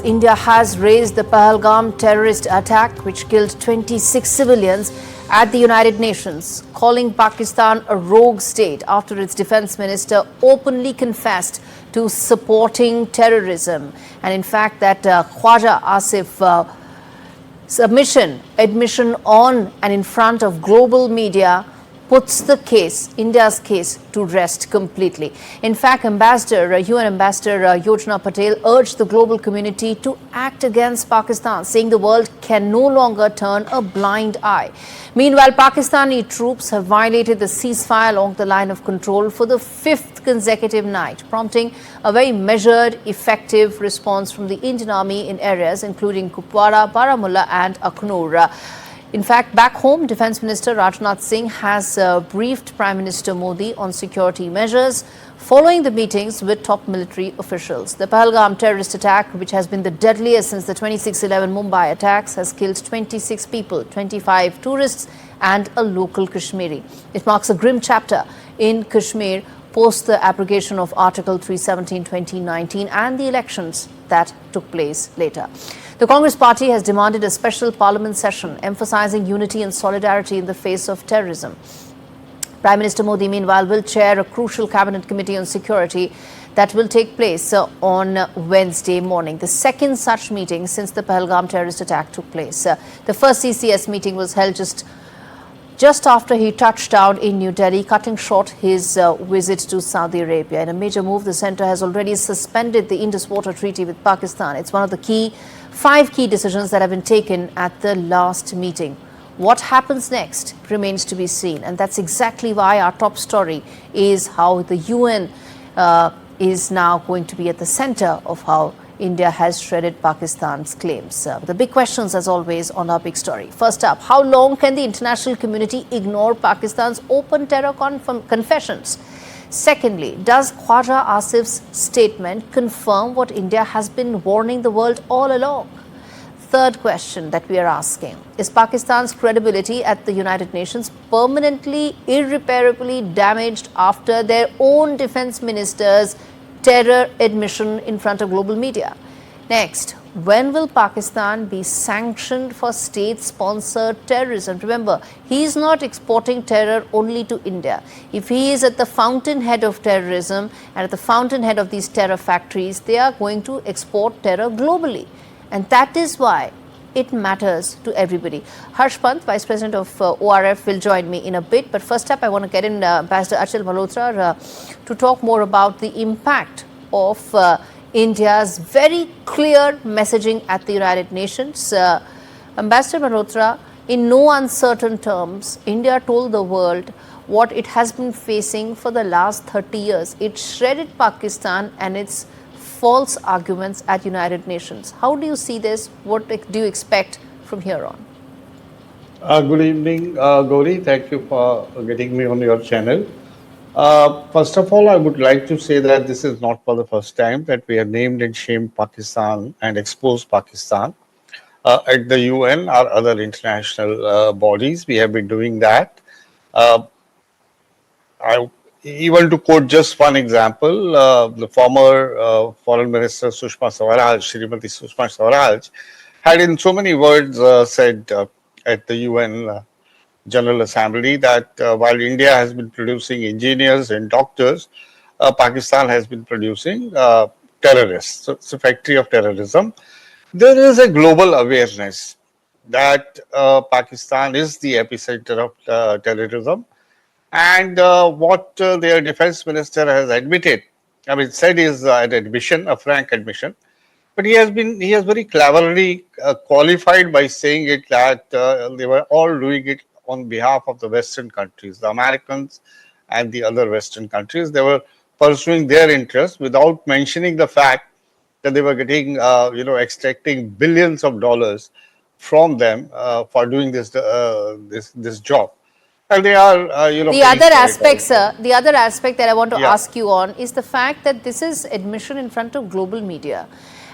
India has raised the Pahalgam terrorist attack, which killed 26 civilians, at the United Nations, calling Pakistan a rogue state after its defense minister openly confessed to supporting terrorism. And in fact, that Khwaja Asif admission on and in front of global media puts the case, India's case, to rest completely. In fact, UN Ambassador Yojna Patel urged the global community to act against Pakistan, saying the world can no longer turn a blind eye. Meanwhile, Pakistani troops have violated the ceasefire along the line of control for the fifth consecutive night, prompting a very measured, effective response from the Indian Army in areas including Kupwara, Baramulla and Akhnur. In fact, back home, Defence Minister Rajnath Singh has briefed Prime Minister Modi on security measures following the meetings with top military officials. The Pahalgam terrorist attack, which has been the deadliest since the 26/11 Mumbai attacks, has killed 26 people, 25 tourists and a local Kashmiri. It marks a grim chapter in Kashmir post the abrogation of Article 317 2019 and the elections that took place later. The Congress party has demanded a special parliament session emphasizing unity and solidarity in the face of terrorism. Prime Minister Modi, meanwhile, will chair a crucial cabinet committee on security that will take place on Wednesday morning, the second such meeting since the Pahalgam terrorist attack took place. The first CCS meeting was held just after he touched down in New Delhi, cutting short his visit to Saudi Arabia. In a major move, the centre has already suspended the Indus Water Treaty with Pakistan. It's one of the five key decisions that have been taken at the last meeting. What happens next remains to be seen, and that's exactly why our top story is how the UN is now going to be at the centre of how India has shredded Pakistan's claims. The big questions, as always, on our big story. First up, how long can the international community ignore Pakistan's open terror confessions? Secondly, does Khwaja Asif's statement confirm what India has been warning the world all along? Third question that we are asking, is Pakistan's credibility at the United Nations permanently, irreparably damaged after their own defense minister's terror admission in front of global media? Next, when will Pakistan be sanctioned for state-sponsored terrorism? Remember, he is not exporting terror only to India. If he is at the fountainhead of terrorism and at the fountainhead of these terror factories, they are going to export terror globally. And that is why it matters to everybody. Harsh Pant, Vice President of ORF, will join me in a bit. But first up, I want to get in Ambassador Achal Malhotra to talk more about the impact of India's very clear messaging at the United Nations. Ambassador Malhotra, in no uncertain terms, India told the world what it has been facing for the last 30 years. It shredded Pakistan and its false arguments at United Nations. How do you see this? What do you expect from here on? Good evening, Gauri. Thank you for getting me on your channel. First of all, I would like to say that this is not for the first time that we have named and shamed Pakistan and exposed Pakistan at the UN or other international bodies. We have been doing that. Even to quote just one example, the former Foreign Minister Sushma Swaraj, Srimati Sushma Swaraj, had in so many words said at the UN General Assembly that while India has been producing engineers and doctors, Pakistan has been producing terrorists. So it's a factory of terrorism. There is a global awareness that Pakistan is the epicenter of terrorism. And what their defense minister has admitted, I mean, said is an admission, a frank admission. But he has very cleverly qualified by saying it that they were all doing it on behalf of the Western countries, the Americans and the other Western countries. They were pursuing their interests without mentioning the fact that they were getting, extracting billions of dollars from them for doing this job. And they are, the other aspect, sir, the other aspect that I want to ask you on is the fact that this is admission in front of global media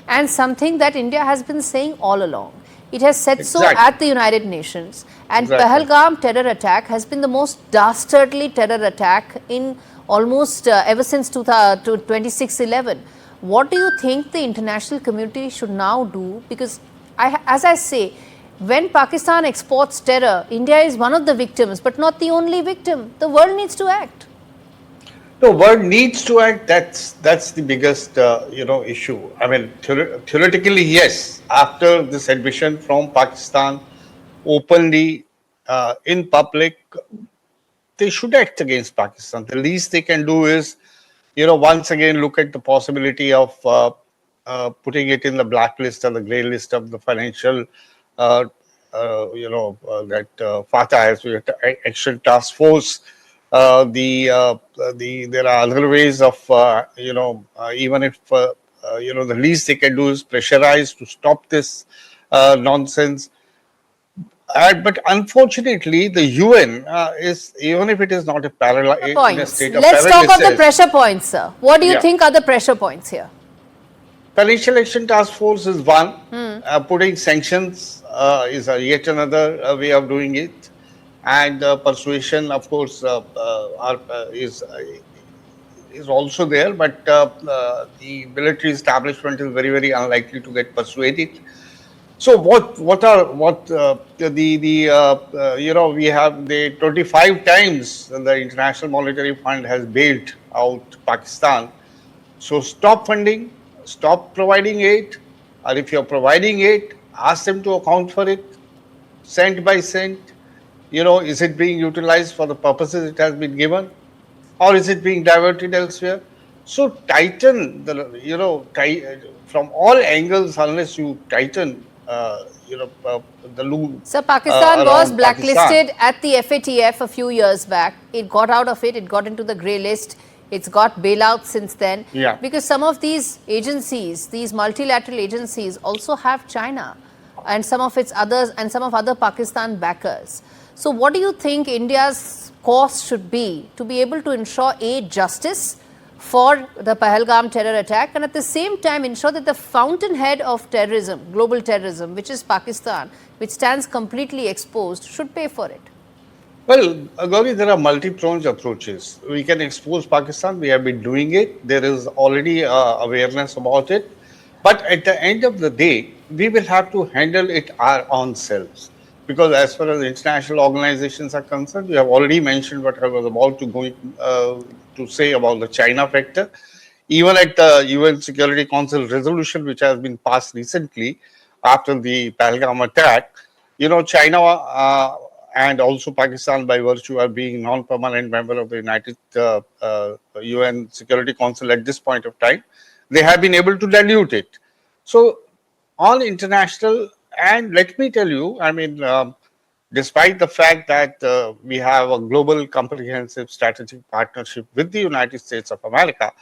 and something that India has been saying all along. It has said so at the United Nations, and Pahalgam terror attack has been the most dastardly terror attack in almost ever since 26/11. What do you think the international community should now do? Because, as I say, when Pakistan exports terror, India is one of the victims, but not the only victim. The world needs to act. The world needs to act. That's the biggest issue. I mean, theoretically, yes. After this admission from Pakistan, openly in public, they should act against Pakistan. The least they can do is, once again look at the possibility of putting it in the blacklist or the grey list of the financial, that FATA has Action Task Force. There are other ways of, even if the least they can do is pressurize to stop this nonsense. But unfortunately, the UN is, even if it is not a in a Points. state of Let's talk of the paralysis. pressure points, sir. What do you Yeah. think are the pressure points here? Financial Action Task Force is one. Putting sanctions is yet another way of doing it, and persuasion, of course, is also there. But the military establishment is very, very unlikely to get persuaded. So we have the 25 times the International Monetary Fund has bailed out Pakistan. So stop funding, stop providing aid, or if you're providing aid, ask them to account for it, cent by cent. Is it being utilized for the purposes it has been given, or is it being diverted elsewhere? So tighten from all angles, unless you tighten, the loop So Pakistan was around Pakistan. blacklisted at the FATF a few years back. It got out of it. It got into the grey list. It's got bailouts since then. Yeah. Because some of these agencies, these multilateral agencies, also have China and some of its others and some of other Pakistan backers. So what do you think India's course should be to be able to ensure justice for the Pahalgam terror attack, and at the same time ensure that the fountainhead of terrorism, global terrorism, which is Pakistan, which stands completely exposed, should pay for it? Well, Gauri, there are multi-pronged approaches. We can expose Pakistan. We have been doing it. There is already awareness about it. But at the end of the day, we will have to handle it our own selves. Because as far as international organizations are concerned, we have already mentioned what I was about to say about the China factor. Even at the UN Security Council resolution, which has been passed recently after the Pahalgam attack, China and also Pakistan, by virtue of being non-permanent member of the UN Security Council at this point of time, they have been able to dilute it. So on international, and let me tell you, I mean, despite the fact that we have a global comprehensive strategic partnership with the United States of America,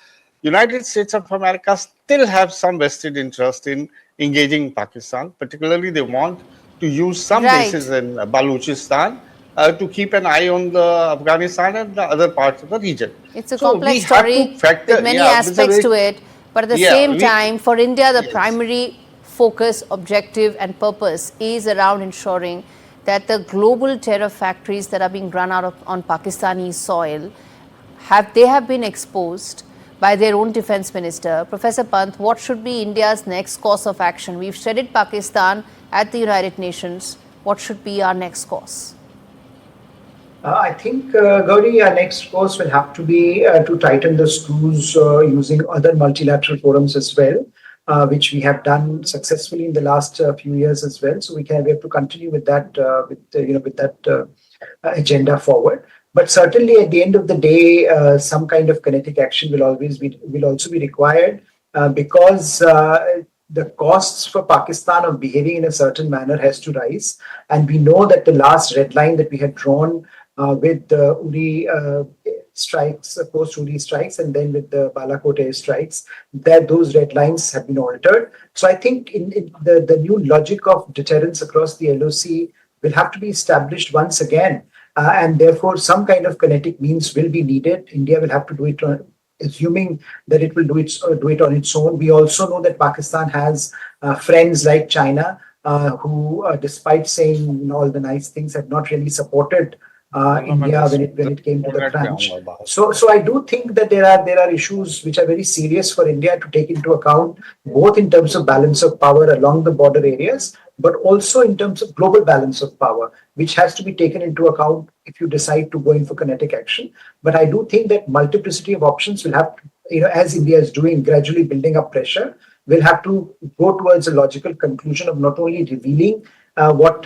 United States of America still have some vested interest in engaging Pakistan. Particularly, they want to use some bases in Balochistan to keep an eye on the Afghanistan and the other parts of the region. It's a complex story with many aspects to it, but at the same time, for India, the primary focus, objective and purpose is around ensuring that the global terror factories that are being run out on Pakistani soil have been exposed by their own defense minister. Professor Pant, what should be India's next course of action? We've shredded Pakistan at the United Nations. What should be our next course? I think, Gauri, our next course will have to be to tighten the screws using other multilateral forums as well, which we have done successfully in the last few years as well. So we have to continue with that agenda forward. But certainly, at the end of the day, some kind of kinetic action will also be required because the costs for Pakistan of behaving in a certain manner has to rise. And we know that the last red line that we had drawn with the Uri strikes, post-Uri strikes, and then with the Balakot air strikes, that those red lines have been altered. So I think in the new logic of deterrence across the LOC will have to be established once again. And therefore, some kind of kinetic means will be needed. India will have to do it, assuming that it will do it on its own. We also know that Pakistan has friends like China who, despite saying all the nice things, have not really supported India when it came to the crunch. So I do think that there are issues which are very serious for India to take into account, both in terms of balance of power along the border areas, but also in terms of global balance of power, which has to be taken into account if you decide to go in for kinetic action. But I do think that multiplicity of options will have, as India is doing, gradually building up pressure, will have to go towards a logical conclusion of not only revealing what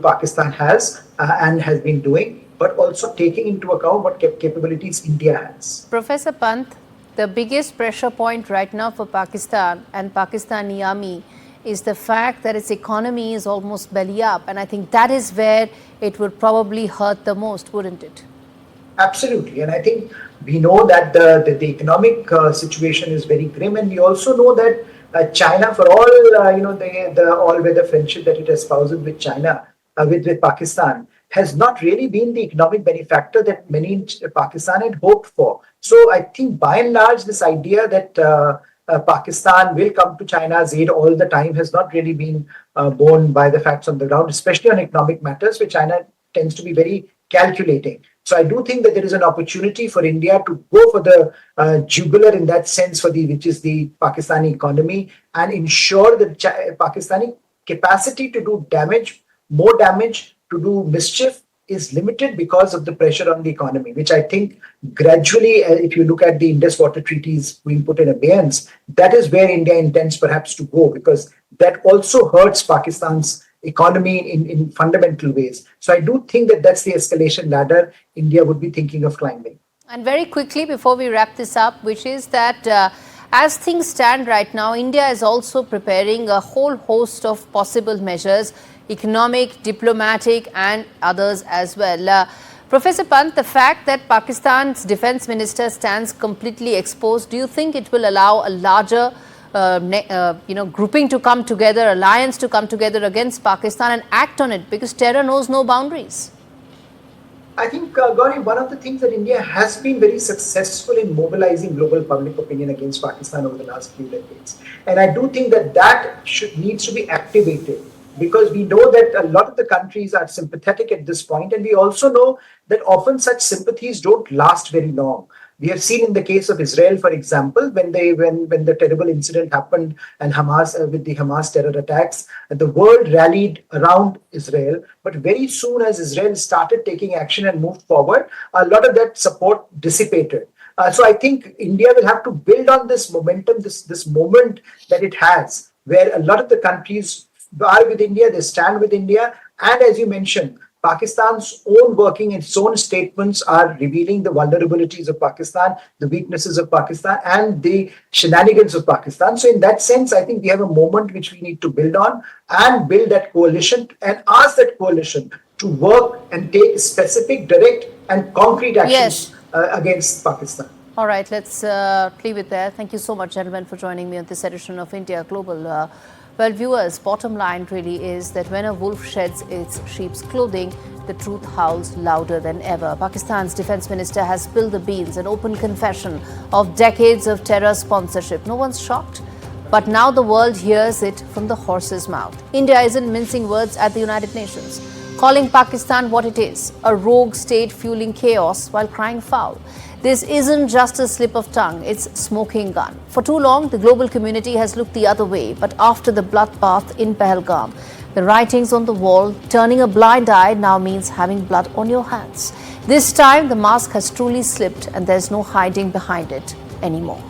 Pakistan has and has been doing, but also taking into account what capabilities India has. Professor Pant, the biggest pressure point right now for Pakistan and Pakistani army is the fact that its economy is almost belly up, and I think that is where it would probably hurt the most, wouldn't it? Absolutely, and I think we know that the economic situation is very grim, and we also know that China, for all the all-weather friendship that it espouses with China, with Pakistan, has not really been the economic benefactor that many in Pakistan had hoped for. So I think by and large, this idea that Pakistan will come to China's aid all the time has not really been borne by the facts on the ground, especially on economic matters, where China tends to be very calculating. So I do think that there is an opportunity for India to go for the jugular in that sense, which is the Pakistani economy, and ensure that Pakistani capacity to do damage, more damage, to do mischief is limited because of the pressure on the economy, which I think gradually, if you look at the Indus Water Treaties being put in abeyance, that is where India intends perhaps to go, because that also hurts Pakistan's economy in fundamental ways. So I do think that that's the escalation ladder India would be thinking of climbing. And very quickly, before we wrap this up, which is that as things stand right now, India is also preparing a whole host of possible measures, economic, diplomatic and others as well. Professor Pant, the fact that Pakistan's defense minister stands completely exposed, do you think it will allow a larger grouping to come together, alliance to come together against Pakistan and act on it, because terror knows no boundaries? I think, Gauri, one of the things that India has been very successful in mobilizing global public opinion against Pakistan over the last few decades. And I do think that needs to be activated, because we know that a lot of the countries are sympathetic at this point, and we also know that often such sympathies don't last very long. We have seen in the case of Israel, for example, when the terrible incident happened and Hamas with the Hamas terror attacks, the world rallied around Israel. But very soon as Israel started taking action and moved forward, a lot of that support dissipated. So I think India will have to build on this momentum, this moment that it has, where a lot of the countries are with India, they stand with India, and as you mentioned, Pakistan's own working, its own statements are revealing the vulnerabilities of Pakistan, the weaknesses of Pakistan, and the shenanigans of Pakistan. So in that sense, I think we have a moment which we need to build on and build that coalition and ask that coalition to work and take specific, direct and concrete actions against Pakistan. All right, let's leave it there. Thank you so much, gentlemen, for joining me on this edition of India Global. Well, viewers, bottom line really is that when a wolf sheds its sheep's clothing, the truth howls louder than ever. Pakistan's defense minister has spilled the beans, an open confession of decades of terror sponsorship. No one's shocked, but now the world hears it from the horse's mouth. India isn't mincing words at the United Nations, calling Pakistan what it is, a rogue state fueling chaos while crying foul. This isn't just a slip of tongue, it's smoking gun. For too long, the global community has looked the other way, but after the bloodbath in Pahalgam, the writings on the wall, turning a blind eye now means having blood on your hands. This time, the mask has truly slipped and there's no hiding behind it anymore.